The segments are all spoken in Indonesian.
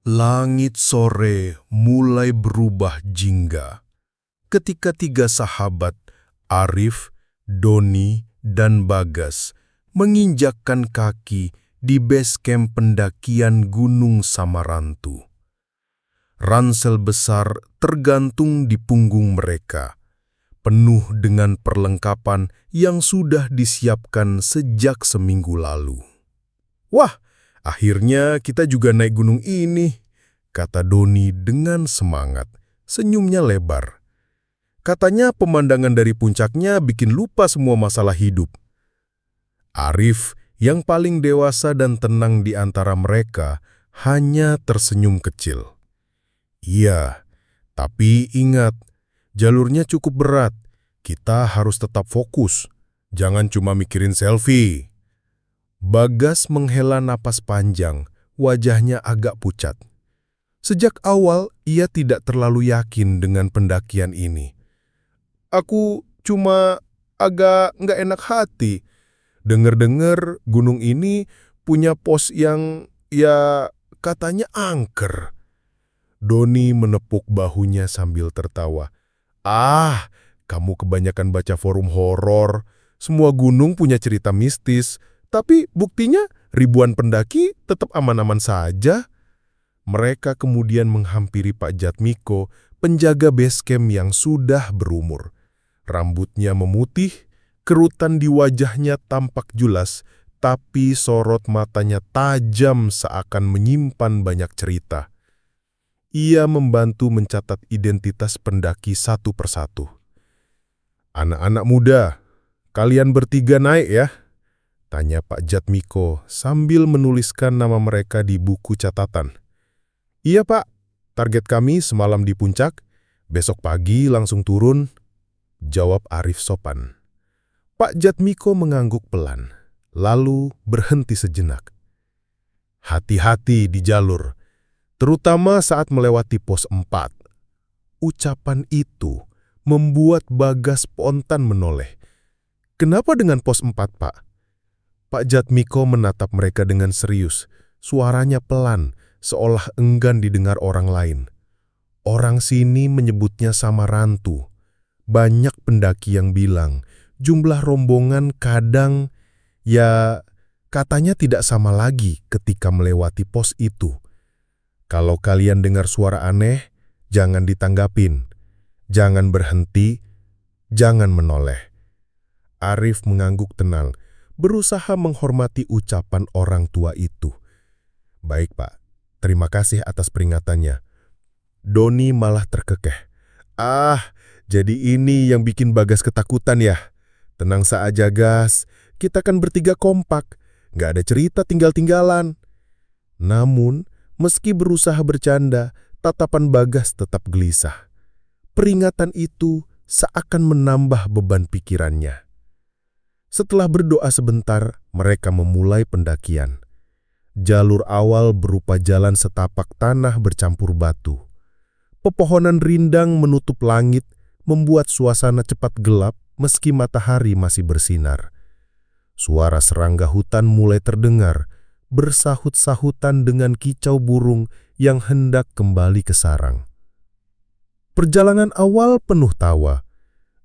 Langit sore mulai berubah jingga ketika tiga sahabat, Arif, Doni, dan Bagas, menginjakkan kaki di base camp pendakian Gunung Samarantu. Ransel besar tergantung di punggung mereka, penuh dengan perlengkapan yang sudah disiapkan sejak seminggu lalu. "Wah, akhirnya kita juga naik gunung ini," kata Doni dengan semangat, senyumnya lebar. Katanya pemandangan dari puncaknya bikin lupa semua masalah hidup. Arif, yang paling dewasa dan tenang di antara mereka, hanya tersenyum kecil. "Iya, tapi ingat, jalurnya cukup berat. Kita harus tetap fokus. Jangan cuma mikirin selfie." Bagas menghela napas panjang, wajahnya agak pucat. Sejak awal, ia tidak terlalu yakin dengan pendakian ini. "Aku cuma agak nggak enak hati. Dengar-dengar gunung ini punya pos yang, katanya angker." Doni menepuk bahunya sambil tertawa. "Ah, kamu kebanyakan baca forum horor. Semua gunung punya cerita mistis. Tapi buktinya ribuan pendaki tetap aman-aman saja." Mereka kemudian menghampiri Pak Jatmiko, penjaga base camp yang sudah berumur. Rambutnya memutih, kerutan di wajahnya tampak jelas, tapi sorot matanya tajam seakan menyimpan banyak cerita. Ia membantu mencatat identitas pendaki satu persatu. "Anak-anak muda, kalian bertiga naik ya?" tanya Pak Jatmiko sambil menuliskan nama mereka di buku catatan. "Iya Pak, target kami semalam di puncak, besok pagi langsung turun," jawab Arif sopan. Pak Jatmiko mengangguk pelan, lalu berhenti sejenak. "Hati-hati di jalur, terutama saat melewati pos 4. Ucapan itu membuat Bagas spontan menoleh. "Kenapa dengan pos 4, Pak?" Pak Jatmiko menatap mereka dengan serius, suaranya pelan, seolah enggan didengar orang lain. "Orang sini menyebutnya Samarantu. Banyak pendaki yang bilang, jumlah rombongan kadang, katanya tidak sama lagi ketika melewati pos itu. Kalau kalian dengar suara aneh, jangan ditanggapin. Jangan berhenti, jangan menoleh." Arif mengangguk tenang, berusaha menghormati ucapan orang tua itu. "Baik Pak, terima kasih atas peringatannya." Doni malah terkekeh. "Ah, jadi ini yang bikin Bagas ketakutan ya? Tenang saja Gas, kita kan bertiga kompak, nggak ada cerita tinggal-tinggalan." Namun, meski berusaha bercanda, tatapan Bagas tetap gelisah. Peringatan itu seakan menambah beban pikirannya. Setelah berdoa sebentar, mereka memulai pendakian. Jalur awal berupa jalan setapak tanah bercampur batu. Pepohonan rindang menutup langit, membuat suasana cepat gelap meski matahari masih bersinar. Suara serangga hutan mulai terdengar, bersahut-sahutan dengan kicau burung yang hendak kembali ke sarang. Perjalanan awal penuh tawa.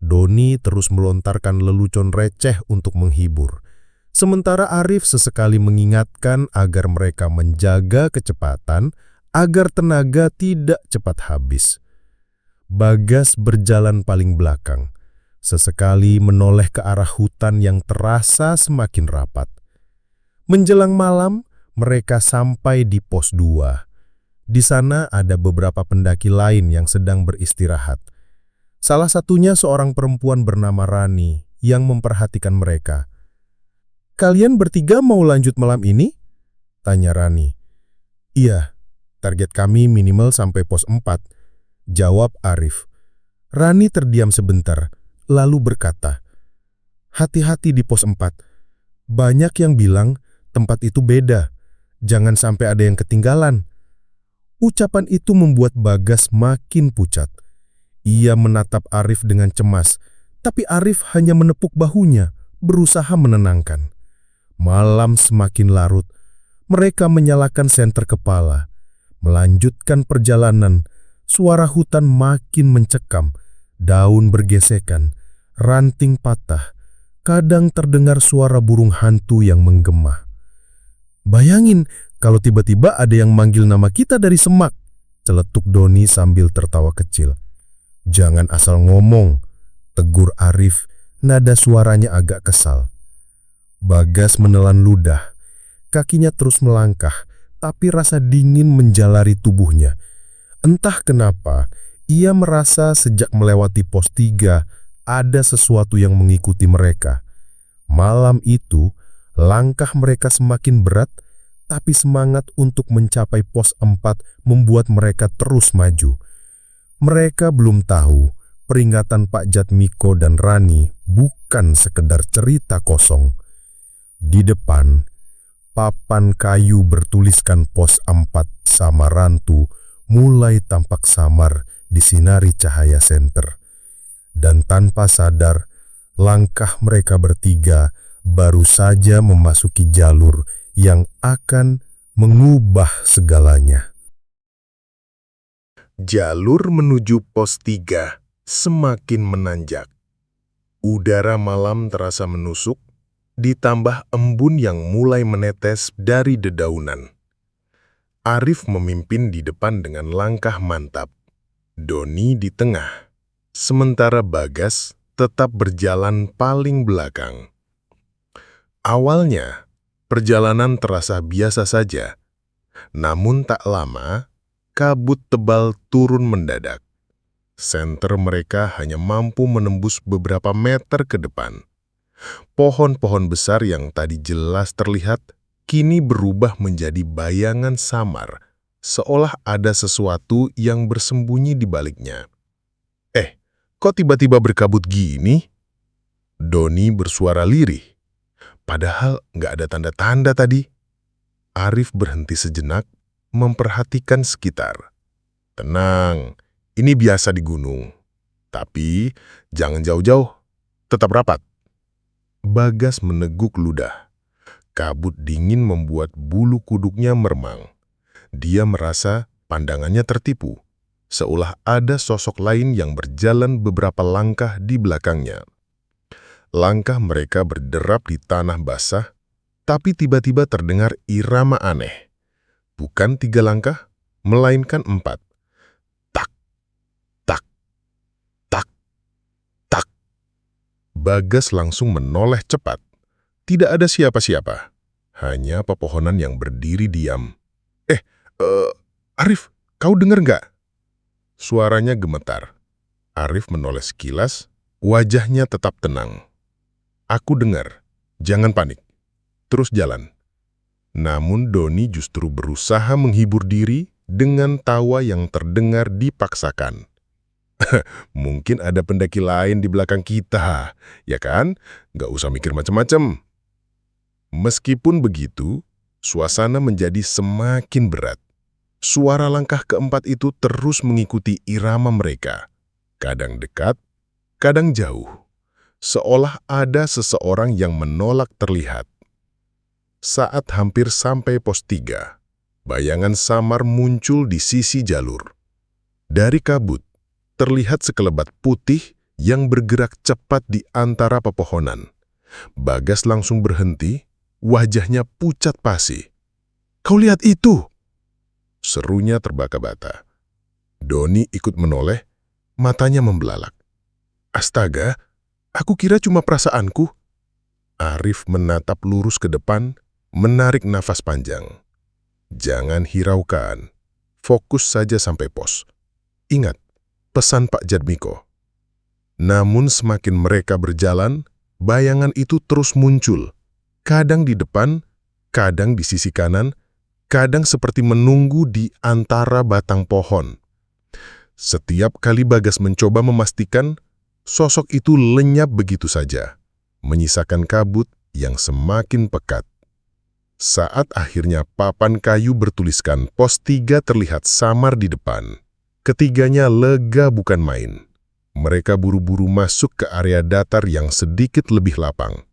Doni terus melontarkan lelucon receh untuk menghibur. Sementara Arif sesekali mengingatkan agar mereka menjaga kecepatan agar tenaga tidak cepat habis. Bagas berjalan paling belakang, sesekali menoleh ke arah hutan yang terasa semakin rapat. Menjelang malam, mereka sampai di pos 2. Di sana ada beberapa pendaki lain yang sedang beristirahat. Salah satunya seorang perempuan bernama Rani yang memperhatikan mereka. "Kalian bertiga mau lanjut malam ini?" tanya Rani. "Iya, target kami minimal sampai pos 4, jawab Arif. Rani terdiam sebentar, lalu berkata, "Hati-hati di pos 4. Banyak yang bilang tempat itu beda. Jangan sampai ada yang ketinggalan." Ucapan itu membuat Bagas makin pucat. Ia menatap Arif dengan cemas, tapi Arif hanya menepuk bahunya, berusaha menenangkan. Malam semakin larut. Mereka menyalakan senter kepala. Melanjutkan perjalanan, suara hutan makin mencekam, daun bergesekan, ranting patah, kadang terdengar suara burung hantu yang menggema. "Bayangin kalau tiba-tiba ada yang manggil nama kita dari semak," celetuk Doni sambil tertawa kecil. "Jangan asal ngomong," tegur Arif, nada suaranya agak kesal. Bagas menelan ludah, kakinya terus melangkah, tapi rasa dingin menjalari tubuhnya. Entah kenapa, ia merasa sejak melewati pos 3, ada sesuatu yang mengikuti mereka. Malam itu, langkah mereka semakin berat, tapi semangat untuk mencapai pos 4 membuat mereka terus maju. Mereka belum tahu, peringatan Pak Jatmiko dan Rani bukan sekedar cerita kosong. Di depan, papan kayu bertuliskan pos 4 Samarantu mulai tampak samar disinari cahaya senter. Dan tanpa sadar, langkah mereka bertiga baru saja memasuki jalur yang akan mengubah segalanya. Jalur menuju pos 3 semakin menanjak. Udara malam terasa menusuk, ditambah embun yang mulai menetes dari dedaunan. Arif memimpin di depan dengan langkah mantap. Doni di tengah, sementara Bagas tetap berjalan paling belakang. Awalnya, perjalanan terasa biasa saja. Namun tak lama, kabut tebal turun mendadak. Senter mereka hanya mampu menembus beberapa meter ke depan. Pohon-pohon besar yang tadi jelas terlihat, kini berubah menjadi bayangan samar, seolah ada sesuatu yang bersembunyi di baliknya. Kok tiba-tiba berkabut gini?" Doni bersuara lirih. Padahal nggak ada tanda-tanda tadi. Arif berhenti sejenak, memperhatikan sekitar. "Tenang, ini biasa di gunung. Tapi jangan jauh-jauh, tetap rapat." Bagas meneguk ludah. Kabut dingin membuat bulu kuduknya meremang. Dia merasa pandangannya tertipu, seolah ada sosok lain yang berjalan beberapa langkah di belakangnya. Langkah mereka berderap di tanah basah, tapi tiba-tiba terdengar irama aneh. Bukan 3 langkah, melainkan 4. Tak, tak, tak, tak. Bagas langsung menoleh cepat. Tidak ada siapa-siapa, hanya pepohonan yang berdiri diam. Arif, kau dengar nggak?" Suaranya gemetar. Arif menoleh sekilas, wajahnya tetap tenang. "Aku dengar, jangan panik. Terus jalan." Namun Doni justru berusaha menghibur diri dengan tawa yang terdengar dipaksakan. "Mungkin ada pendaki lain di belakang kita, ya kan? Nggak usah mikir macam-macam." Meskipun begitu, suasana menjadi semakin berat. Suara langkah keempat itu terus mengikuti irama mereka. Kadang dekat, kadang jauh. Seolah ada seseorang yang menolak terlihat. Saat hampir sampai pos 3, bayangan samar muncul di sisi jalur. Dari kabut, terlihat sekelebat putih yang bergerak cepat di antara pepohonan. Bagas langsung berhenti, wajahnya pucat pasi. "Kau lihat itu!" Serunya terbata-bata. Doni ikut menoleh, matanya membelalak. "Astaga, aku kira cuma perasaanku." Arif menatap lurus ke depan, menarik nafas panjang. "Jangan hiraukan, fokus saja sampai pos. Ingat, pesan Pak Jatmiko." Namun semakin mereka berjalan, bayangan itu terus muncul. Kadang di depan, kadang di sisi kanan, kadang seperti menunggu di antara batang pohon. Setiap kali Bagas mencoba memastikan, sosok itu lenyap begitu saja, menyisakan kabut yang semakin pekat. Saat akhirnya papan kayu bertuliskan pos 3 terlihat samar di depan, ketiganya lega bukan main. Mereka buru-buru masuk ke area datar yang sedikit lebih lapang.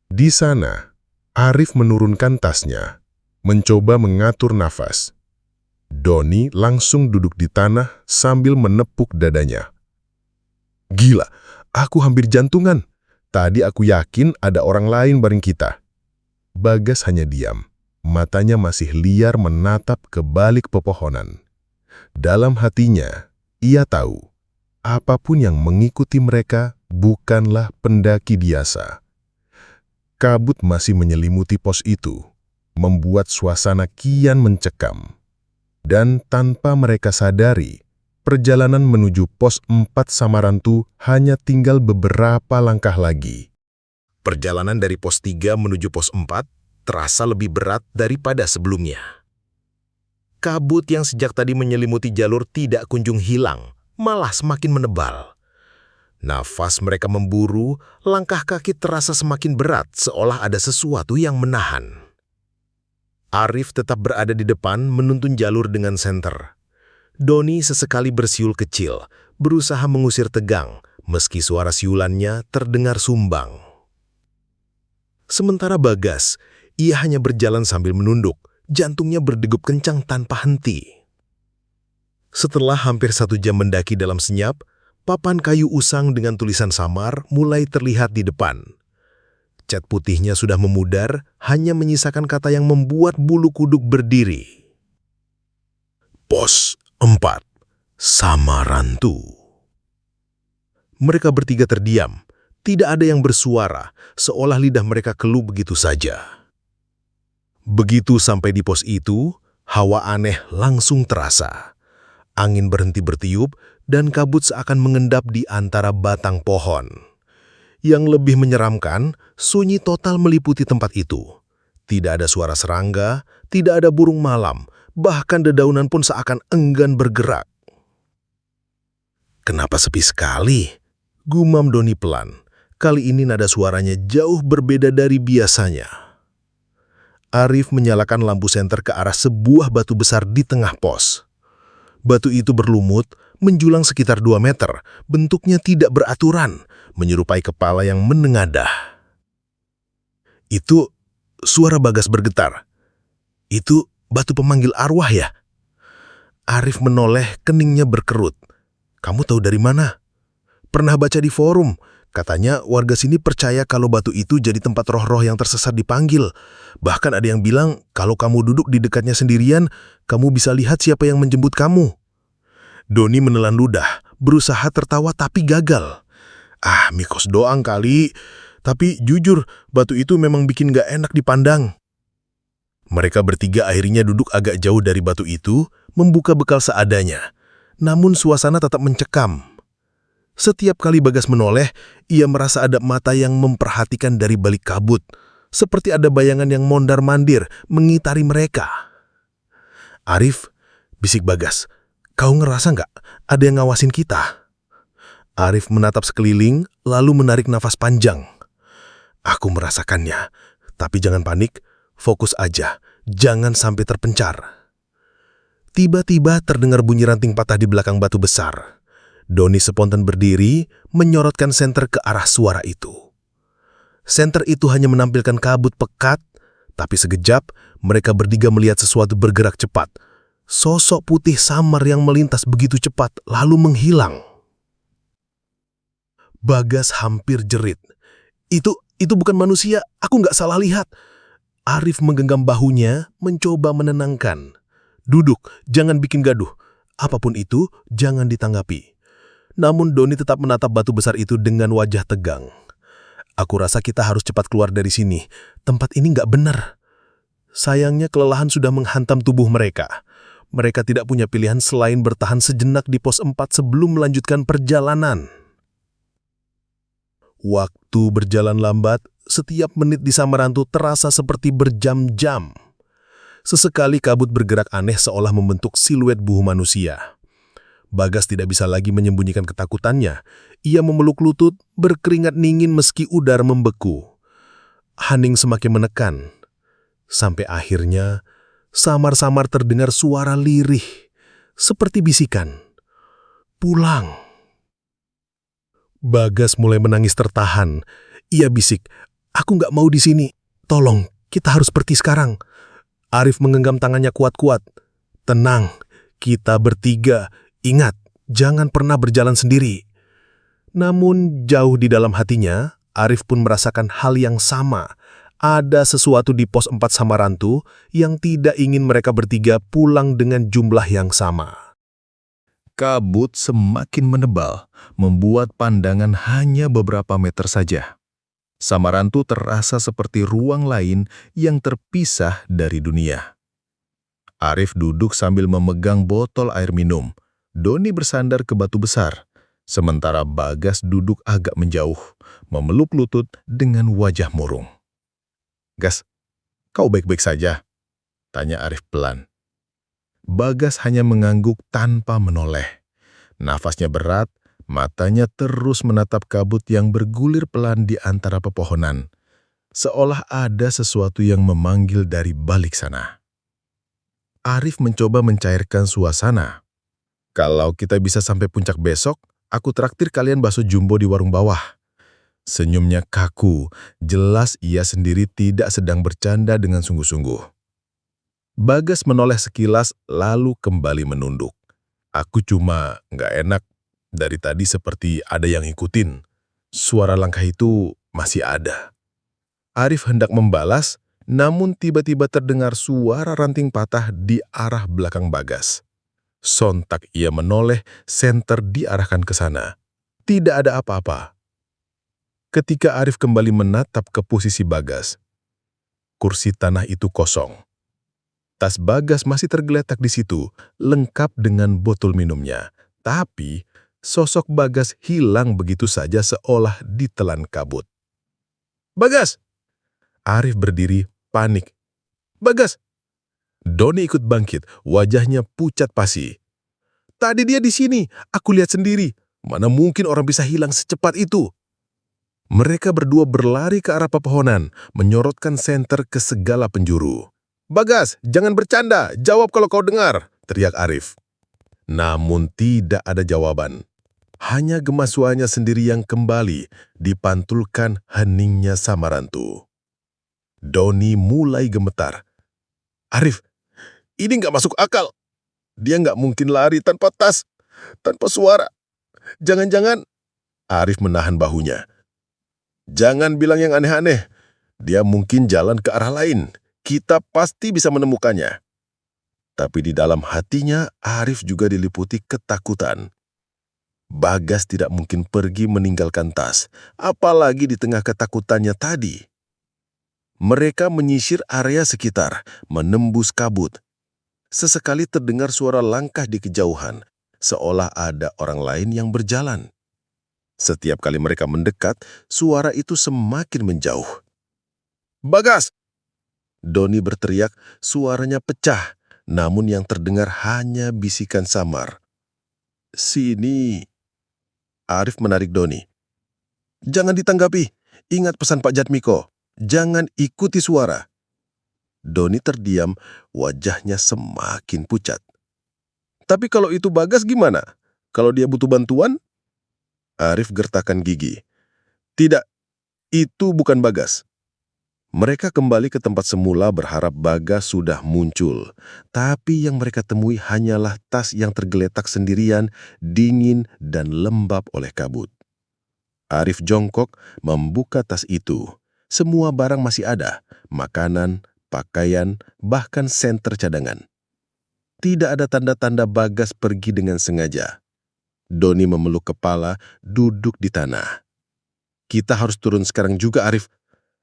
Di sana, Arif menurunkan tasnya, mencoba mengatur nafas. Doni langsung duduk di tanah sambil menepuk dadanya. Gila, aku hampir jantungan. Tadi aku yakin ada orang lain bareng kita. Bagas hanya diam. Matanya masih liar menatap ke balik pepohonan. Dalam hatinya, ia tahu, apapun yang mengikuti mereka bukanlah pendaki biasa. Kabut masih menyelimuti pos itu, membuat suasana kian mencekam. Dan tanpa mereka sadari, perjalanan menuju pos 4 Samarantu hanya tinggal beberapa langkah lagi. Perjalanan dari pos 3 menuju pos 4 terasa lebih berat daripada sebelumnya. Kabut yang sejak tadi menyelimuti jalur tidak kunjung hilang, malah semakin menebal. Nafas mereka memburu, langkah kaki terasa semakin berat seolah ada sesuatu yang menahan. Arif tetap berada di depan menuntun jalur dengan senter. Doni sesekali bersiul kecil, berusaha mengusir tegang, meski suara siulannya terdengar sumbang. Sementara Bagas, ia hanya berjalan sambil menunduk, jantungnya berdegup kencang tanpa henti. Setelah hampir 1 jam mendaki dalam senyap, papan kayu usang dengan tulisan samar mulai terlihat di depan. Cat putihnya sudah memudar, hanya menyisakan kata yang membuat bulu kuduk berdiri. Pos 4, Samarantu. Mereka bertiga terdiam, tidak ada yang bersuara, seolah lidah mereka keluh begitu saja. Begitu sampai di pos itu, hawa aneh langsung terasa. Angin berhenti bertiup, dan kabut seakan mengendap di antara batang pohon. Yang lebih menyeramkan, sunyi total meliputi tempat itu. Tidak ada suara serangga, tidak ada burung malam, bahkan dedaunan pun seakan enggan bergerak. Kenapa sepi sekali? Gumam Doni pelan. Kali ini nada suaranya jauh berbeda dari biasanya. Arif menyalakan lampu senter ke arah sebuah batu besar di tengah pos. Batu itu berlumut, menjulang sekitar 2 meter, bentuknya tidak beraturan, menyerupai kepala yang menengadah. Itu suara Bagas bergetar. Itu batu pemanggil arwah ya? Arif menoleh, keningnya berkerut. Kamu tahu dari mana? Pernah baca di forum. Katanya warga sini percaya kalau batu itu jadi tempat roh-roh yang tersesat dipanggil. Bahkan ada yang bilang kalau kamu duduk di dekatnya sendirian, kamu bisa lihat siapa yang menjemput kamu. Doni menelan ludah, berusaha tertawa tapi gagal. Mikos doang kali. Tapi jujur, batu itu memang bikin gak enak dipandang. Mereka bertiga akhirnya duduk agak jauh dari batu itu, membuka bekal seadanya. Namun suasana tetap mencekam. Setiap kali Bagas menoleh, ia merasa ada mata yang memperhatikan dari balik kabut. Seperti ada bayangan yang mondar-mandir mengitari mereka. Arif, bisik Bagas, kau ngerasa nggak ada yang ngawasin kita? Arif menatap sekeliling, lalu menarik nafas panjang. Aku merasakannya, tapi jangan panik, fokus aja, jangan sampai terpencar. Tiba-tiba terdengar bunyi ranting patah di belakang batu besar. Doni spontan berdiri, menyorotkan senter ke arah suara itu. Senter itu hanya menampilkan kabut pekat, tapi sekejap mereka bertiga melihat sesuatu bergerak cepat. Sosok putih samar yang melintas begitu cepat, lalu menghilang. Bagas hampir jerit. Itu bukan manusia, aku nggak salah lihat. Arif menggenggam bahunya, mencoba menenangkan. Duduk, jangan bikin gaduh. Apapun itu, jangan ditanggapi. Namun Doni tetap menatap batu besar itu dengan wajah tegang. Aku rasa kita harus cepat keluar dari sini. Tempat ini nggak benar. Sayangnya kelelahan sudah menghantam tubuh mereka. Mereka tidak punya pilihan selain bertahan sejenak di pos 4 sebelum melanjutkan perjalanan. Waktu berjalan lambat, setiap menit di Samarantu terasa seperti berjam-jam. Sesekali kabut bergerak aneh seolah membentuk siluet buah manusia. Bagas tidak bisa lagi menyembunyikan ketakutannya. Ia memeluk lutut, berkeringat dingin meski udara membeku. Hening semakin menekan. Sampai akhirnya, samar-samar terdengar suara lirih, seperti bisikan. Pulang. Bagas mulai menangis tertahan. Ia bisik, aku nggak mau di sini. Tolong, kita harus pergi sekarang. Arif menggenggam tangannya kuat-kuat. Tenang, kita bertiga. Ingat, jangan pernah berjalan sendiri. Namun jauh di dalam hatinya, Arif pun merasakan hal yang sama. Ada sesuatu di pos 4 Samarantu yang tidak ingin mereka bertiga pulang dengan jumlah yang sama. Kabut semakin menebal, membuat pandangan hanya beberapa meter saja. Samarantu terasa seperti ruang lain yang terpisah dari dunia. Arif duduk sambil memegang botol air minum. Doni bersandar ke batu besar, sementara Bagas duduk agak menjauh, memeluk lutut dengan wajah murung. "Gas, kau baik-baik saja?" tanya Arif pelan. Bagas hanya mengangguk tanpa menoleh. Nafasnya berat, matanya terus menatap kabut yang bergulir pelan di antara pepohonan, seolah ada sesuatu yang memanggil dari balik sana. Arif mencoba mencairkan suasana. "Kalau kita bisa sampai puncak besok, aku traktir kalian bakso jumbo di warung bawah." Senyumnya kaku, jelas ia sendiri tidak sedang bercanda dengan sungguh-sungguh. Bagas menoleh sekilas lalu kembali menunduk. "Aku cuma nggak enak, dari tadi seperti ada yang ngikutin. Suara langkah itu masih ada." Arif hendak membalas, namun tiba-tiba terdengar suara ranting patah di arah belakang Bagas. Sontak ia menoleh, senter diarahkan ke sana. Tidak ada apa-apa. Ketika Arif kembali menatap ke posisi Bagas, kursi tanah itu kosong. Tas Bagas masih tergeletak di situ, lengkap dengan botol minumnya. Tapi, sosok Bagas hilang begitu saja seolah ditelan kabut. "Bagas!" Arif berdiri, panik. "Bagas!" Doni ikut bangkit, wajahnya pucat pasi. "Tadi dia di sini, aku lihat sendiri. Mana mungkin orang bisa hilang secepat itu?" Mereka berdua berlari ke arah pepohonan, menyorotkan senter ke segala penjuru. "Bagas, jangan bercanda, jawab kalau kau dengar," teriak Arif. Namun tidak ada jawaban. Hanya gema suaranya sendiri yang kembali dipantulkan heningnya Samarantu. Doni mulai gemetar. "Arif, ini nggak masuk akal. Dia nggak mungkin lari tanpa tas, tanpa suara. Jangan-jangan..." Arif menahan bahunya. "Jangan bilang yang aneh-aneh. Dia mungkin jalan ke arah lain. Kita pasti bisa menemukannya." Tapi di dalam hatinya, Arif juga diliputi ketakutan. Bagas tidak mungkin pergi meninggalkan tas, apalagi di tengah ketakutannya tadi. Mereka menyisir area sekitar, menembus kabut. Sesekali terdengar suara langkah di kejauhan, seolah ada orang lain yang berjalan. Setiap kali mereka mendekat, suara itu semakin menjauh. "Bagas!" Doni berteriak, suaranya pecah, namun yang terdengar hanya bisikan samar. "Sini." Arif menarik Doni. "Jangan ditanggapi, ingat pesan Pak Jatmiko, jangan ikuti suara." Doni terdiam, wajahnya semakin pucat. "Tapi kalau itu Bagas gimana? Kalau dia butuh bantuan?" Arif gertakkan gigi. "Tidak, itu bukan Bagas." Mereka kembali ke tempat semula berharap Bagas sudah muncul. Tapi yang mereka temui hanyalah tas yang tergeletak sendirian, dingin dan lembab oleh kabut. Arif jongkok membuka tas itu. Semua barang masih ada, makanan, pakaian, bahkan senter cadangan. Tidak ada tanda-tanda Bagas pergi dengan sengaja. Doni memeluk kepala, duduk di tanah. "Kita harus turun sekarang juga, Arif.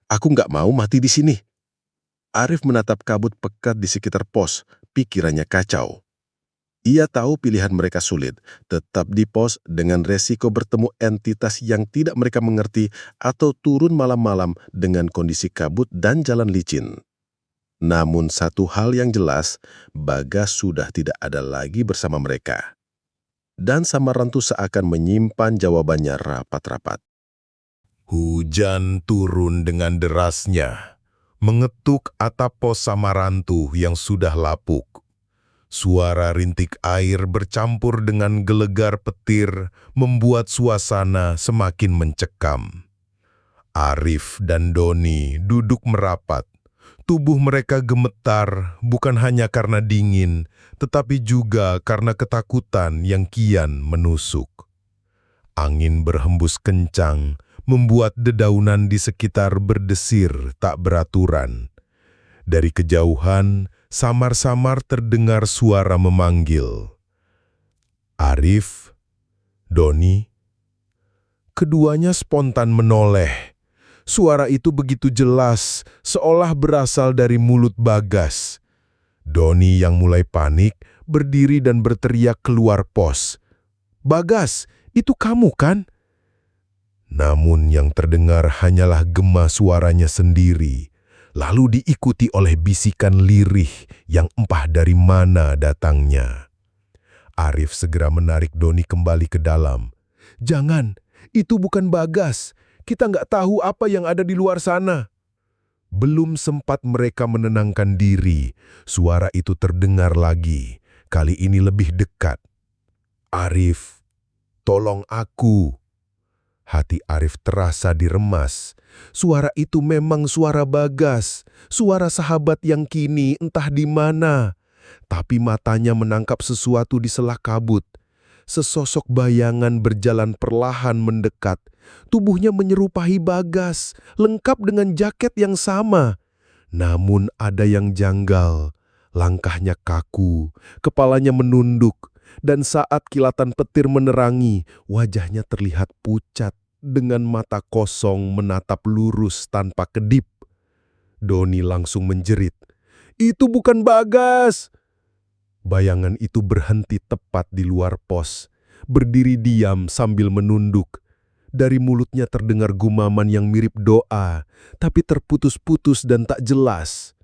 Aku nggak mau mati di sini." Arif menatap kabut pekat di sekitar pos, pikirannya kacau. Ia tahu pilihan mereka sulit, tetap di pos dengan resiko bertemu entitas yang tidak mereka mengerti atau turun malam-malam dengan kondisi kabut dan jalan licin. Namun satu hal yang jelas, Bagas sudah tidak ada lagi bersama mereka. Dan Samarantu seakan menyimpan jawabannya rapat-rapat. Hujan turun dengan derasnya, mengetuk atap pos Samarantu yang sudah lapuk. Suara rintik air bercampur dengan gelegar petir membuat suasana semakin mencekam. Arif dan Doni duduk merapat. Tubuh mereka gemetar bukan hanya karena dingin, tetapi juga karena ketakutan yang kian menusuk. Angin berhembus kencang, membuat dedaunan di sekitar berdesir tak beraturan. Dari kejauhan, samar-samar terdengar suara memanggil. Arif, Doni. Keduanya spontan menoleh. Suara itu begitu jelas, seolah berasal dari mulut Bagas. Doni yang mulai panik, berdiri dan berteriak keluar pos. "Bagas, itu kamu kan?" Namun yang terdengar hanyalah gema suaranya sendiri, lalu diikuti oleh bisikan lirih yang entah dari mana datangnya. Arif segera menarik Doni kembali ke dalam. "Jangan, itu bukan Bagas. Kita nggak tahu apa yang ada di luar sana." Belum sempat mereka menenangkan diri, suara itu terdengar lagi, kali ini lebih dekat. "Arif, tolong aku." Hati Arif terasa diremas. Suara itu memang suara Bagas, suara sahabat yang kini entah di mana. Tapi matanya menangkap sesuatu di sela kabut. Sesosok bayangan berjalan perlahan mendekat. Tubuhnya menyerupai Bagas, lengkap dengan jaket yang sama. Namun ada yang janggal. Langkahnya kaku, kepalanya menunduk, dan saat kilatan petir menerangi, wajahnya terlihat pucat dengan mata kosong menatap lurus tanpa kedip. Doni langsung menjerit, "Itu bukan Bagas!" Bayangan itu berhenti tepat di luar pos, berdiri diam sambil menunduk. Dari mulutnya terdengar gumaman yang mirip doa, tapi terputus-putus dan tak jelas.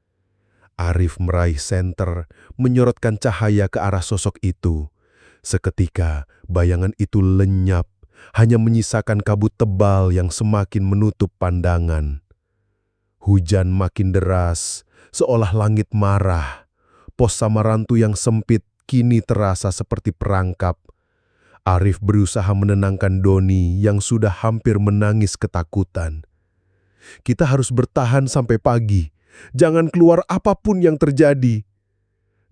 Arif meraih senter, menyorotkan cahaya ke arah sosok itu. Seketika, bayangan itu lenyap, hanya menyisakan kabut tebal yang semakin menutup pandangan. Hujan makin deras, seolah langit marah. Pos Samarantu yang sempit kini terasa seperti perangkap. Arif berusaha menenangkan Doni yang sudah hampir menangis ketakutan. "Kita harus bertahan sampai pagi. Jangan keluar apapun yang terjadi."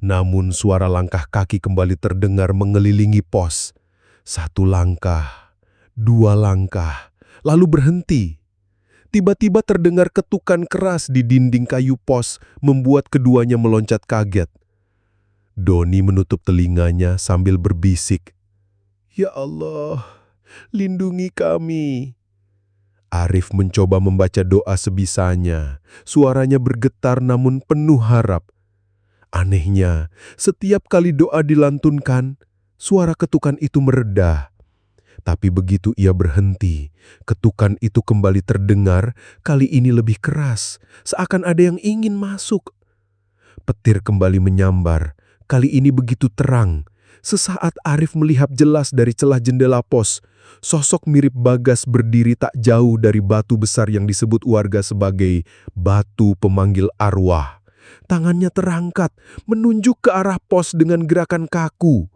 Namun suara langkah kaki kembali terdengar mengelilingi pos. Satu langkah, dua langkah, lalu berhenti. Tiba-tiba terdengar ketukan keras di dinding kayu pos, membuat keduanya meloncat kaget. Doni menutup telinganya sambil berbisik, "Ya Allah, lindungi kami." Arif mencoba membaca doa sebisanya. Suaranya bergetar namun penuh harap. Anehnya, setiap kali doa dilantunkan, suara ketukan itu mereda. Tapi begitu ia berhenti, ketukan itu kembali terdengar, kali ini lebih keras, seakan ada yang ingin masuk. Petir kembali menyambar, kali ini begitu terang. Sesaat Arif melihat jelas dari celah jendela pos, sosok mirip Bagas berdiri tak jauh dari batu besar yang disebut warga sebagai batu pemanggil arwah. Tangannya terangkat, menunjuk ke arah pos dengan gerakan kaku.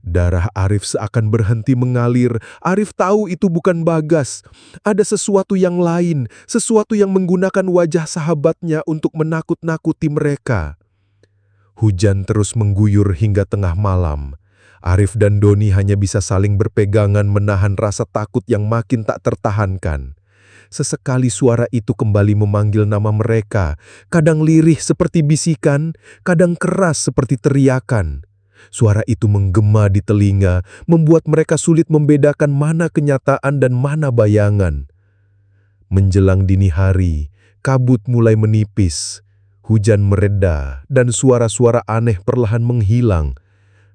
Darah Arif seakan berhenti mengalir. Arif tahu itu bukan Bagas. Ada sesuatu yang lain, sesuatu yang menggunakan wajah sahabatnya untuk menakut-nakuti mereka. Hujan terus mengguyur hingga tengah malam. Arif dan Doni hanya bisa saling berpegangan menahan rasa takut yang makin tak tertahankan. Sesekali suara itu kembali memanggil nama mereka, kadang lirih seperti bisikan, kadang keras seperti teriakan. Suara itu menggema di telinga, membuat mereka sulit membedakan mana kenyataan dan mana bayangan. Menjelang dini hari, kabut mulai menipis. Hujan mereda dan suara-suara aneh perlahan menghilang.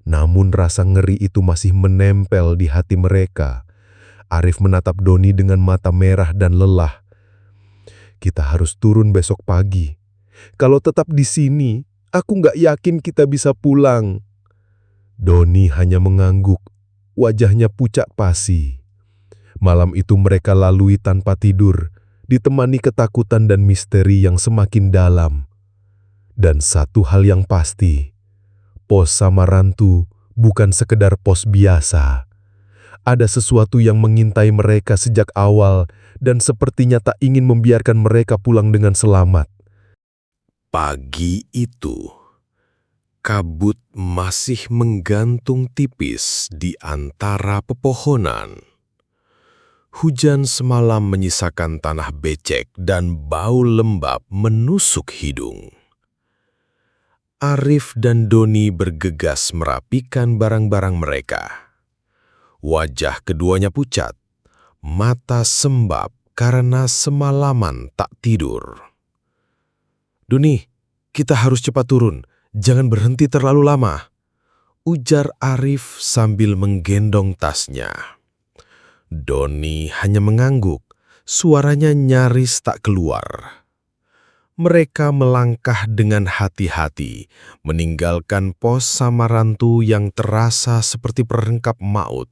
Namun rasa ngeri itu masih menempel di hati mereka. Arif menatap Doni dengan mata merah dan lelah. "Kita harus turun besok pagi. Kalau tetap di sini, aku nggak yakin kita bisa pulang." Doni hanya mengangguk, wajahnya pucat pasi. Malam itu mereka lalui tanpa tidur, ditemani ketakutan dan misteri yang semakin dalam. Dan satu hal yang pasti, pos Samarantu bukan sekedar pos biasa. Ada sesuatu yang mengintai mereka sejak awal dan sepertinya tak ingin membiarkan mereka pulang dengan selamat. Pagi itu, Kabut masih menggantung tipis di antara pepohonan. Hujan semalam menyisakan tanah becek dan bau lembab menusuk hidung. Arif dan Doni bergegas merapikan barang-barang mereka. Wajah keduanya pucat, mata sembab karena semalaman tak tidur. "Doni, kita harus cepat turun. Jangan berhenti terlalu lama," ujar Arif sambil menggendong tasnya. Doni hanya mengangguk, suaranya nyaris tak keluar. Mereka melangkah dengan hati-hati, meninggalkan pos Samarantu yang terasa seperti perengkap maut.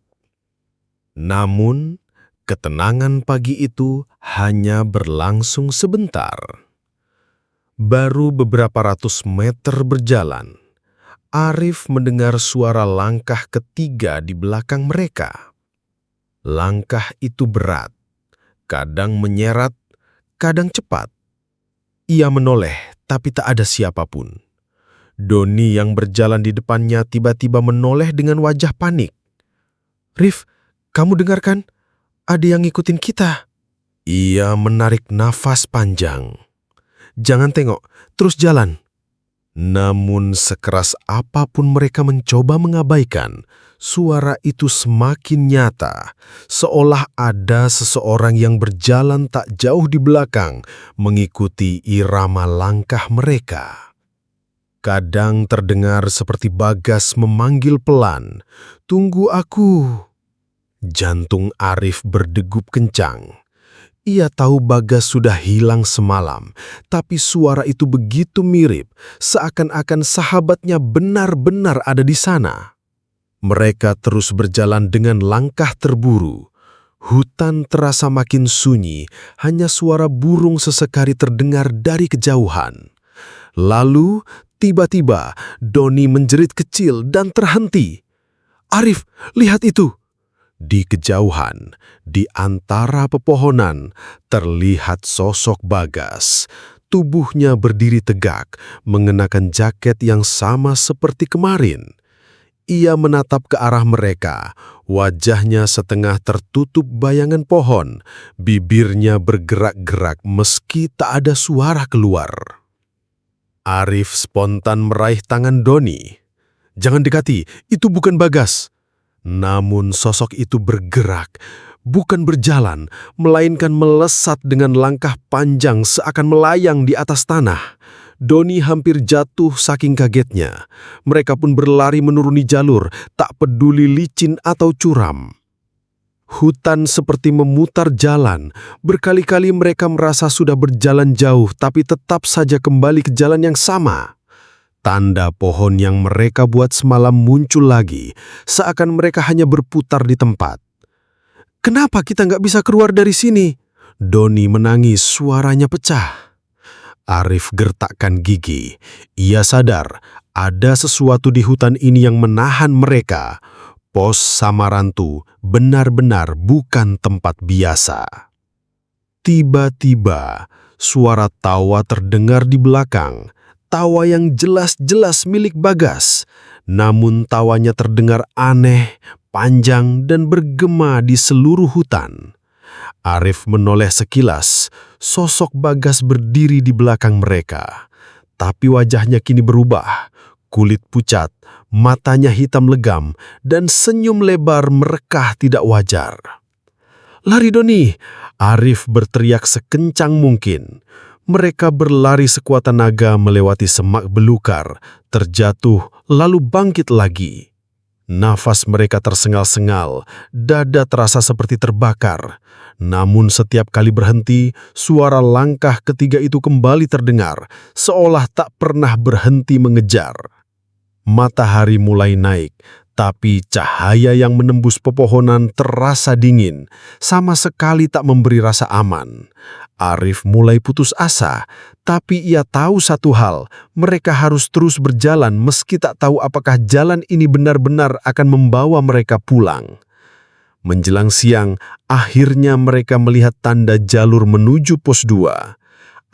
Namun, ketenangan pagi itu hanya berlangsung sebentar. Baru beberapa ratus meter berjalan, Arif mendengar suara langkah ketiga di belakang mereka. Langkah itu berat, kadang menyeret, kadang cepat. Ia menoleh, tapi tak ada siapapun. Doni yang berjalan di depannya tiba-tiba menoleh dengan wajah panik. "Rif, kamu dengarkan? Ada yang ngikutin kita." Ia menarik nafas panjang. "Jangan tengok, terus jalan." Namun sekeras apapun mereka mencoba mengabaikan, suara itu semakin nyata, seolah ada seseorang yang berjalan tak jauh di belakang, mengikuti irama langkah mereka. Kadang terdengar seperti Bagas memanggil pelan, "Tunggu aku." Jantung Arif berdegup kencang. Ia tahu Bagas sudah hilang semalam, tapi suara itu begitu mirip, seakan-akan sahabatnya benar-benar ada di sana. Mereka terus berjalan dengan langkah terburu. Hutan terasa makin sunyi, hanya suara burung sesekali terdengar dari kejauhan. Lalu, tiba-tiba, Doni menjerit kecil dan terhenti. "Arif, lihat itu!" Di kejauhan, di antara pepohonan, terlihat sosok Bagas. Tubuhnya berdiri tegak, mengenakan jaket yang sama seperti kemarin. Ia menatap ke arah mereka, wajahnya setengah tertutup bayangan pohon, bibirnya bergerak-gerak meski tak ada suara keluar. Arif spontan meraih tangan Doni. "Jangan dekati, itu bukan Bagas." Namun sosok itu bergerak, bukan berjalan, melainkan melesat dengan langkah panjang seakan melayang di atas tanah. Doni hampir jatuh saking kagetnya. Mereka pun berlari menuruni jalur, tak peduli licin atau curam. Hutan seperti memutar jalan. Berkali-kali mereka merasa sudah berjalan jauh, tapi tetap saja kembali ke jalan yang sama. Tanda pohon yang mereka buat semalam muncul lagi, seakan mereka hanya berputar di tempat. "Kenapa kita nggak bisa keluar dari sini?" Doni menangis, suaranya pecah. Arif gertakkan gigi. Ia sadar ada sesuatu di hutan ini yang menahan mereka. Pos Samarantu benar-benar bukan tempat biasa. Tiba-tiba, suara tawa terdengar di belakang. Tawa yang jelas-jelas milik Bagas, namun tawanya terdengar aneh, panjang, dan bergema di seluruh hutan. Arif menoleh sekilas, sosok Bagas berdiri di belakang mereka. Tapi wajahnya kini berubah, kulit pucat, matanya hitam legam, dan senyum lebar merekah tidak wajar. "Lari Doni!" Arif berteriak sekencang mungkin. Mereka berlari sekuat tenaga melewati semak belukar, terjatuh, lalu bangkit lagi. Nafas mereka tersengal-sengal, dada terasa seperti terbakar. Namun setiap kali berhenti, suara langkah ketiga itu kembali terdengar, seolah tak pernah berhenti mengejar. Matahari mulai naik, tapi cahaya yang menembus pepohonan terasa dingin, sama sekali tak memberi rasa aman. Arif mulai putus asa, tapi ia tahu satu hal, mereka harus terus berjalan meski tak tahu apakah jalan ini benar-benar akan membawa mereka pulang. Menjelang siang, akhirnya mereka melihat tanda jalur menuju pos 2.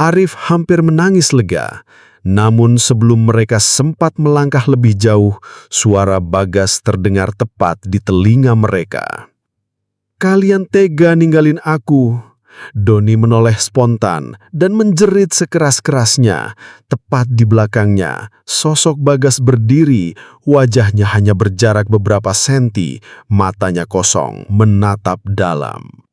Arif hampir menangis lega. Namun sebelum mereka sempat melangkah lebih jauh, suara Bagas terdengar tepat di telinga mereka. "Kalian tega ninggalin aku." Doni menoleh spontan dan menjerit sekeras-kerasnya. Tepat di belakangnya, sosok Bagas berdiri, wajahnya hanya berjarak beberapa senti, matanya kosong, menatap dalam.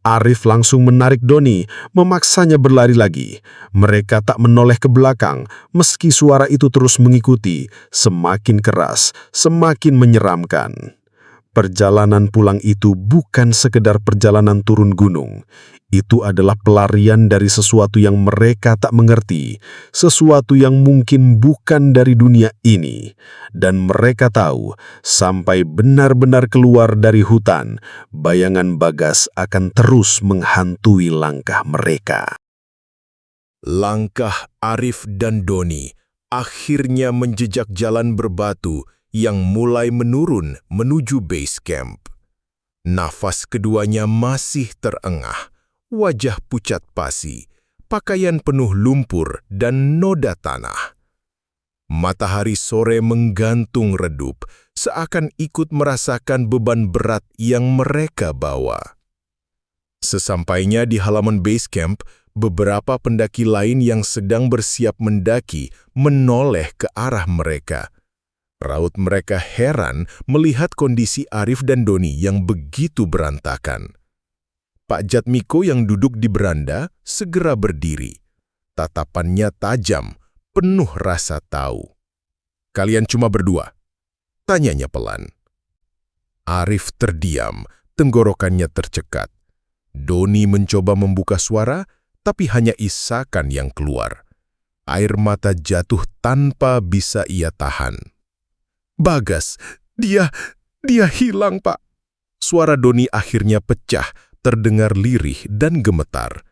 Arif langsung menarik Doni, memaksanya berlari lagi. Mereka tak menoleh ke belakang, meski suara itu terus mengikuti, semakin keras, semakin menyeramkan. Perjalanan pulang itu bukan sekedar perjalanan turun gunung. Itu adalah pelarian dari sesuatu yang mereka tak mengerti, sesuatu yang mungkin bukan dari dunia ini. Dan mereka tahu, sampai benar-benar keluar dari hutan, bayangan Bagas akan terus menghantui langkah mereka. Langkah Arif dan Doni akhirnya menjejak jalan berbatu yang mulai menurun menuju base camp. Nafas keduanya masih terengah, wajah pucat pasi, pakaian penuh lumpur dan noda tanah. Matahari sore menggantung redup, seakan ikut merasakan beban berat yang mereka bawa. Sesampainya di halaman base camp, beberapa pendaki lain yang sedang bersiap mendaki menoleh ke arah mereka. Raut mereka heran melihat kondisi Arif dan Doni yang begitu berantakan. Pak Jatmiko yang duduk di beranda segera berdiri. Tatapannya tajam, penuh rasa tahu. "Kalian cuma berdua?" tanyanya pelan. Arif terdiam, tenggorokannya tercekat. Doni mencoba membuka suara, tapi hanya isakan yang keluar. Air mata jatuh tanpa bisa ia tahan. "Bagas, dia hilang, Pak." Suara Doni akhirnya pecah, terdengar lirih dan gemetar.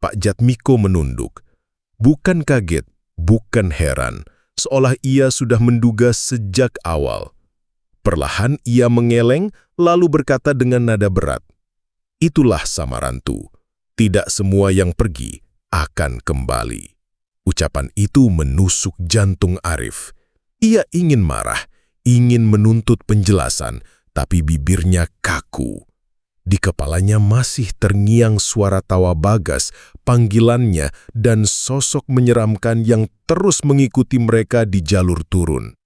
Pak Jatmiko menunduk. Bukan kaget, bukan heran, seolah ia sudah menduga sejak awal. Perlahan ia mengeleng, lalu berkata dengan nada berat, "Itulah Samarantu. Tidak semua yang pergi akan kembali." Ucapan itu menusuk jantung Arif. Ia ingin marah, ingin menuntut penjelasan, tapi bibirnya kaku. Di kepalanya masih terngiang suara tawa Bagas, panggilannya, dan sosok menyeramkan yang terus mengikuti mereka di jalur turun.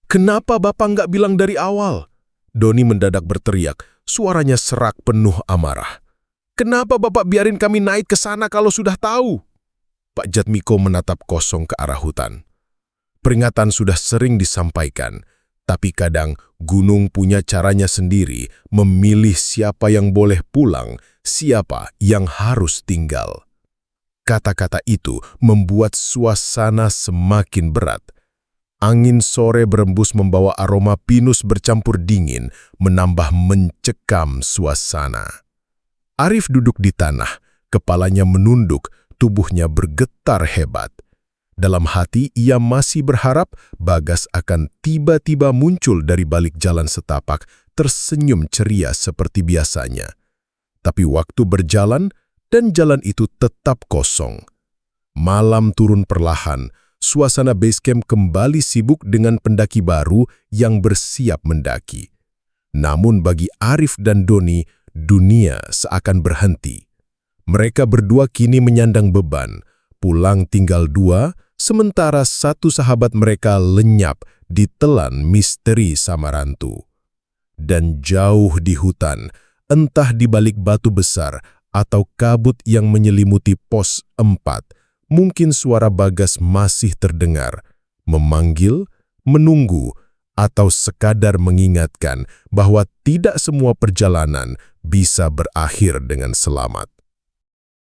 "Kenapa Bapak nggak bilang dari awal?" Doni mendadak berteriak, suaranya serak penuh amarah. "Kenapa Bapak biarin kami naik ke sana kalau sudah tahu?" Pak Jatmiko menatap kosong ke arah hutan. Peringatan sudah sering disampaikan, tapi kadang gunung punya caranya sendiri memilih siapa yang boleh pulang, siapa yang harus tinggal. Kata-kata itu membuat suasana semakin berat. Angin sore berembus membawa aroma pinus bercampur dingin, menambah mencekam suasana. Arif duduk di tanah, kepalanya menunduk, tubuhnya bergetar hebat. Dalam hati ia masih berharap Bagas akan tiba-tiba muncul dari balik jalan setapak, tersenyum ceria seperti biasanya. Tapi waktu berjalan dan jalan itu tetap kosong. Malam turun perlahan, suasana base camp kembali sibuk dengan pendaki baru yang bersiap mendaki. Namun bagi Arif dan Doni, dunia seakan berhenti. Mereka berdua kini menyandang beban, pulang tinggal 2, sementara satu sahabat mereka lenyap ditelan misteri Samarantu. Dan jauh di hutan, entah di balik batu besar atau kabut yang menyelimuti pos 4, mungkin suara Bagas masih terdengar, memanggil, menunggu, atau sekadar mengingatkan bahwa tidak semua perjalanan bisa berakhir dengan selamat.